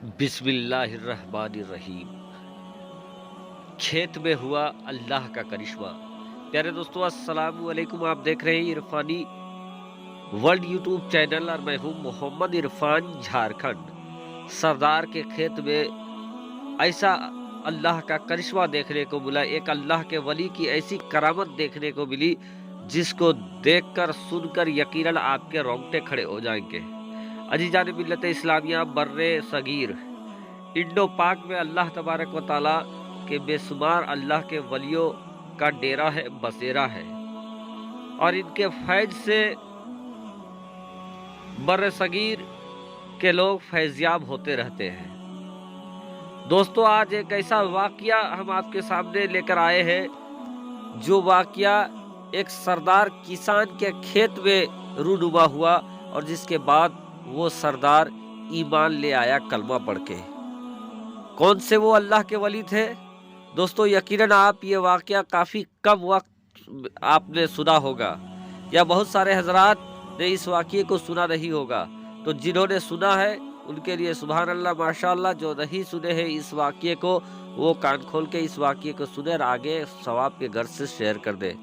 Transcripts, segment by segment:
बिस्मिल्लाहिर्रहमानिर्रहीम। खेत में हुआ अल्लाह का करिश्मा। प्यारे दोस्तों, अस्सलाम वालेकुम। आप देख रहे हैं इरफानी वर्ल्ड यूट्यूब चैनल और मैं हूं मोहम्मद इरफान, झारखंड। सरदार के खेत में ऐसा अल्लाह का करिश्मा देखने को मिला, एक अल्लाह के वली की ऐसी करामत देखने को मिली जिसको देखकर सुनकर यकीनन आपके रोंगटे खड़े हो जाएंगे। अजीजान मिल्लत इस्लामिया बर्रे सगीर इंडो पाक में अल्लाह तबारक व ताला के बेशुमार अल्लाह के वलियों का डेरा है, बसेरा है, और इनके फैज से बर्रे सगीर के लोग फैज़याब होते रहते हैं। दोस्तों, आज एक ऐसा वाकया हम आपके सामने लेकर आए हैं जो वाकया एक सरदार किसान के खेत में रूनुमा हुआ और जिसके बाद वो सरदार ईमान ले आया कलमा पढ़ के। कौन से वो अल्लाह के वली थे? दोस्तों, यकीनन आप ये वाकया काफ़ी कम वक्त आपने सुना होगा या बहुत सारे हजरात ने इस वाकये को सुना नहीं होगा। तो जिन्होंने सुना है उनके लिए सुभान अल्लाह, माशाअल्लाह। जो नहीं सुने हैं इस वाकये को, वो कान खोल के इस वाकये को सुने और आगे सवाब के घर से शेयर कर दे।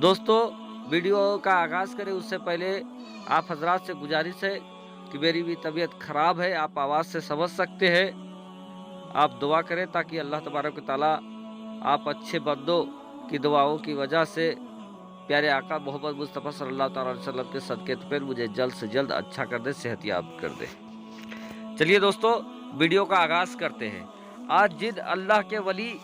दोस्तों, वीडियो का आगाज़ करें उससे पहले आप हजरात से गुजारिश है कि मेरी भी तबीयत ख़राब है, आप आवाज़ से समझ सकते हैं। आप दुआ करें ताकि अल्लाह तबारक व तआला आप अच्छे बंदों की दुआओं की वजह से प्यारे आका मोहम्मद मुस्तफ़ा सल्लल्लाहु अलैहि वसल्लम के सदक़े पर मुझे जल्द से जल्द अच्छा कर दे, सेहतयाब कर दे। चलिए दोस्तों, वीडियो का आगाज़ करते हैं। आज जिन अल्लाह के वली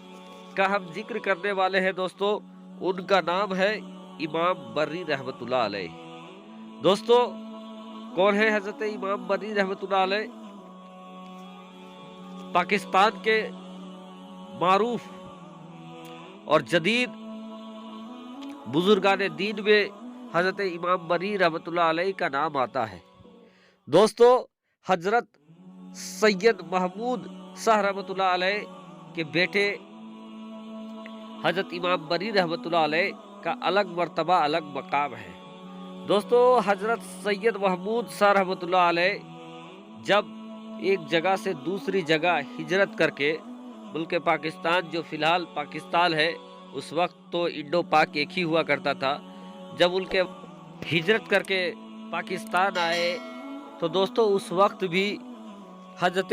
का हम जिक्र करने वाले हैं दोस्तों, उनका नाम है इमाम बर्री रहमतुल्लाह अलैह। दोस्तों, कौन है हजरत इमाम बर्री रहमतुल्लाह अलैह? पाकिस्तान के मारूफ और जदीद बुजुर्गान दीन में हजरत इमाम बर्री रहमतुल्लाह अलैह का नाम आता है। दोस्तों, हजरत सैयद महमूद शाह रहमतुल्लाह अलैह के बेटे हजरत इमाम बर्री रहमतुल्लाह अलैह का अलग मर्तबा, अलग मकाम है। दोस्तों, हजरत सैयद महमूद शाह रहमतुल्लाह अलैह जब एक जगह से दूसरी जगह हिजरत करके, मुल्क पाकिस्तान जो फ़िलहाल पाकिस्तान है, उस वक्त तो इंडो पाक एक ही हुआ करता था, जब उनके हिजरत करके पाकिस्तान आए तो दोस्तों उस वक्त भी हजरत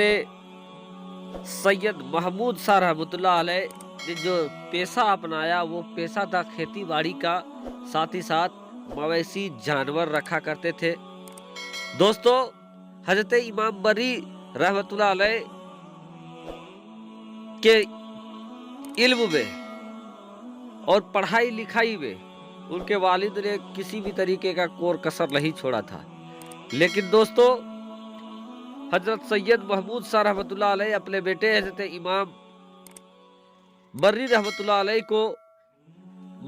सैयद महमूद शाह रहमतुल्लाह अलैह ने जो पेशा अपनाया वो पेशा था खेती बाड़ी का, साथ ही साथ मवेशी जानवर रखा करते थे। दोस्तों, हजरत इमाम बर्री रहमतुल्लाह अलैह के इल्म में और पढ़ाई लिखाई में उनके वालिद ने किसी भी तरीके का कोर कसर नहीं छोड़ा था। लेकिन दोस्तों, हजरत सैयद महमूद शाह रहमतुल्लाह अलैह अपने बेटे हजरत इमाम बर्री रहमतुल्लाह अलैह को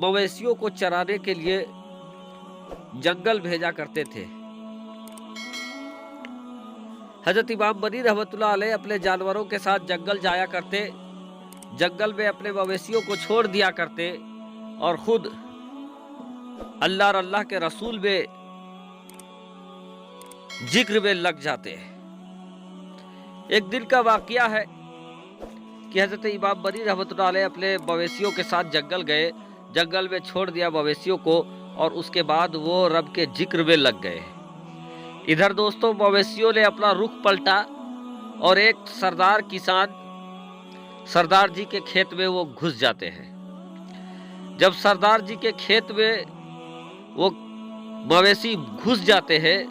मवेशियों को चराने के लिए जंगल भेजा करते थे। हजरत इमाम बर्री रहमतुल्लाह अलैह अपने जानवरों के साथ जंगल जाया करते, जंगल में अपने मवेशियों को छोड़ दिया करते और खुद अल्लाह और अल्लाह के रसूल में जिक्र में लग जाते हैं। एक दिन का वाकया है कि हजरत इमाम बर्री रहमतुल्लाह अलैह अपने मवेशियों के साथ जंगल गए, जंगल में छोड़ दिया मवेशियों को और उसके बाद वो रब के जिक्र में लग गए। इधर दोस्तों, मवेशियों ने अपना रुख पलटा और एक सरदार किसान सरदार जी के खेत में वो घुस जाते हैं। जब सरदार जी के खेत में वो मवेशी घुस जाते हैं,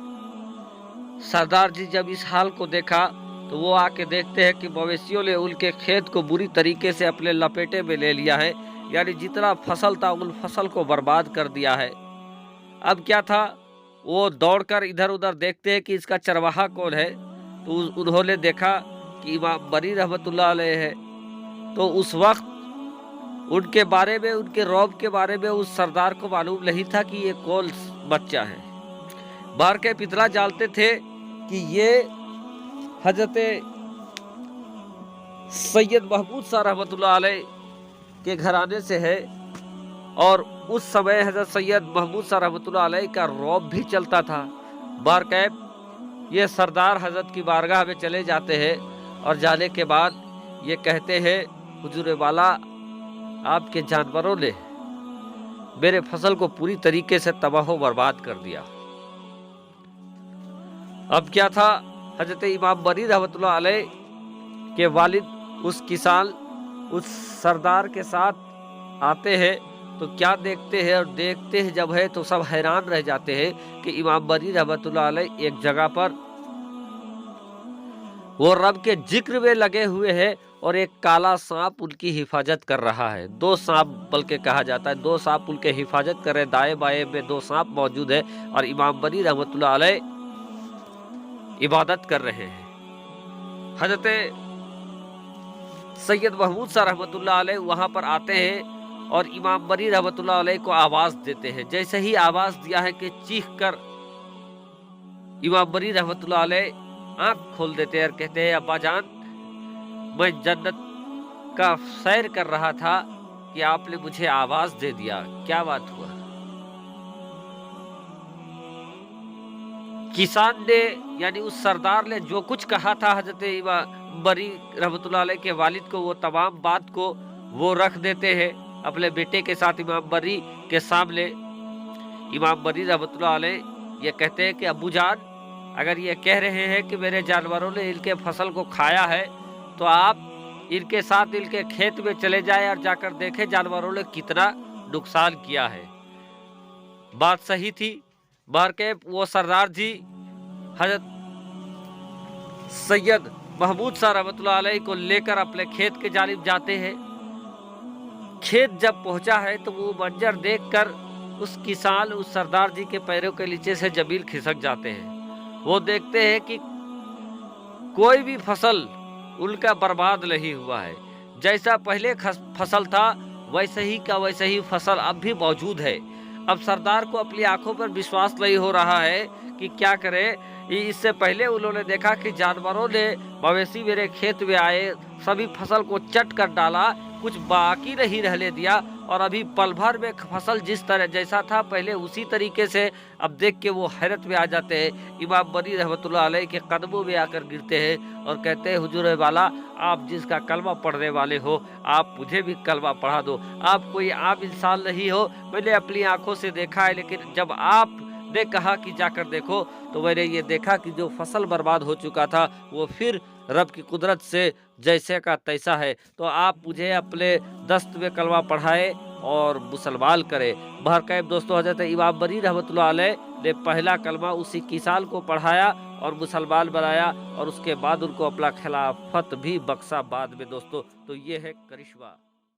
सरदार जी जब इस हाल को देखा तो वो आके देखते हैं कि मवेशियों ने उनके खेत को बुरी तरीके से अपने लपेटे में ले लिया है, यानी जितना फसल था उन फसल को बर्बाद कर दिया है। अब क्या था, वो दौड़कर इधर उधर देखते हैं कि इसका चरवाहा कौन है। तो उन्होंने देखा कि इमाम बर्री रहमतुल्लाह अलैह है। तो उस वक्त उनके बारे में, उनके रौब के बारे में उस सरदार को मालूम नहीं था कि ये कौन बच्चा है। बाहर के पितरा जानते थे कि ये हजरत सैयद महमूद शाह रहमतुल्लाह अलैह के घराने से है और उस समय हजरत सैयद महमूद शाह रहमतुल्लाह अलैह का रौब भी चलता था। बारकैब ये सरदार हजरत की बारगाह में चले जाते हैं اور जाने के बाद ये कहते हैं हुजूर वाला आपके जानवरों ने मेरे फसल को पूरी तरीके से तबाह बर्बाद कर दिया। अब क्या था, हजरत इमाम बरी रहमतुल्लाह अलैह के वालिद उस किसान उस सरदार के साथ आते हैं तो क्या देखते हैं, और देखते हैं जब है तो सब हैरान रह जाते हैं कि इमाम बरी रहमतुल्लाह अलैह एक जगह पर वो रब के जिक्र में लगे हुए हैं और एक काला सांप उनकी हिफाजत कर रहा है। दो सांप बल्कि कहा जाता है, दो सांप उनके हिफाजत कर रहे, दाएं बाएं में दो सांप मौजूद है और इमाम बरी रहमतुल्लाह अलैह इबादत कर रहे हैं। हजरत सैयद महमूद शाह रहमतुल्लाह अलैह वहां पर आते हैं और इमाम बरी रहमतुल्लाह अलैह को आवाज देते हैं। जैसे ही आवाज दिया है कि चीख कर इमाम बरी रहमतुल्लाह अलैह आंख खोल देते हैं और कहते हैं अब्बा जान, मैं जन्नत का सैर कर रहा था कि आपने मुझे आवाज दे दिया, क्या बात हुआ। किसान ने यानी उस सरदार ने जो कुछ कहा था हजरत इमाम बरी रहमतुल्लाह अलैह के वालिद को, वो तमाम बात को वो रख देते हैं अपने बेटे के साथ इमाम बरी के सामने। इमाम बरी रहमतुल्लाह अलैह ये कहते हैं कि अब्बू जान, अगर ये कह रहे हैं कि मेरे जानवरों ने इनके फसल को खाया है तो आप इनके साथ इनके खेत में चले जाएं और जाकर देखें जानवरों ने कितना नुकसान किया है। बात सही थी। बाहर के वो सरदार जी हजरत सैयद महमूद शाह रहमतुल्लाह अलैह को लेकर अपने खेत के जानिब जाते हैं। खेत जब पहुंचा है तो वो मंजर देखकर उस किसान उस सरदार जी के पैरों के नीचे से जमीन खिसक जाते हैं। वो देखते हैं कि कोई भी फसल उनका बर्बाद नहीं हुआ है। जैसा पहले फसल था वैसे ही का वैसे ही फसल अब भी मौजूद है। अब सरदार को अपनी आंखों पर विश्वास नहीं हो रहा है कि क्या करे। इससे पहले उन्होंने देखा कि जानवरों ने मवेशी मेरे खेत में आए, सभी फसल को चट कर डाला, कुछ बाकी नहीं रहने दिया, और अभी पल भर में फसल जिस तरह जैसा था पहले उसी तरीके से अब देख के वो हैरत में आ जाते हैं। इमाम बरी रहमतुल्लाह अलैह के कदमों में आकर गिरते हैं और कहते हैं हुजूर वाला, आप जिसका कलमा पढ़ने वाले हो, आप मुझे भी कलमा पढ़ा दो। आप कोई आम इंसान नहीं हो, मैंने अपनी आंखों से देखा है, लेकिन जब आप ने कहा कि जाकर देखो तो मैंने ये देखा कि जो फसल बर्बाद हो चुका था वो फिर रब की कुदरत से जैसे का तैसा है। तो आप मुझे अपने दस्त में कलमा पढ़ाए और मुसलमान करे। बहरकैफ दोस्तों, हजरत इमाम बरी रहमतुल्लाह अलैह ने पहला कलमा उसी किसान को पढ़ाया और मुसलमान बनाया, और उसके बाद उनको अपना खिलाफत भी बख्शा बाद में दोस्तों। तो ये है करिश्मा।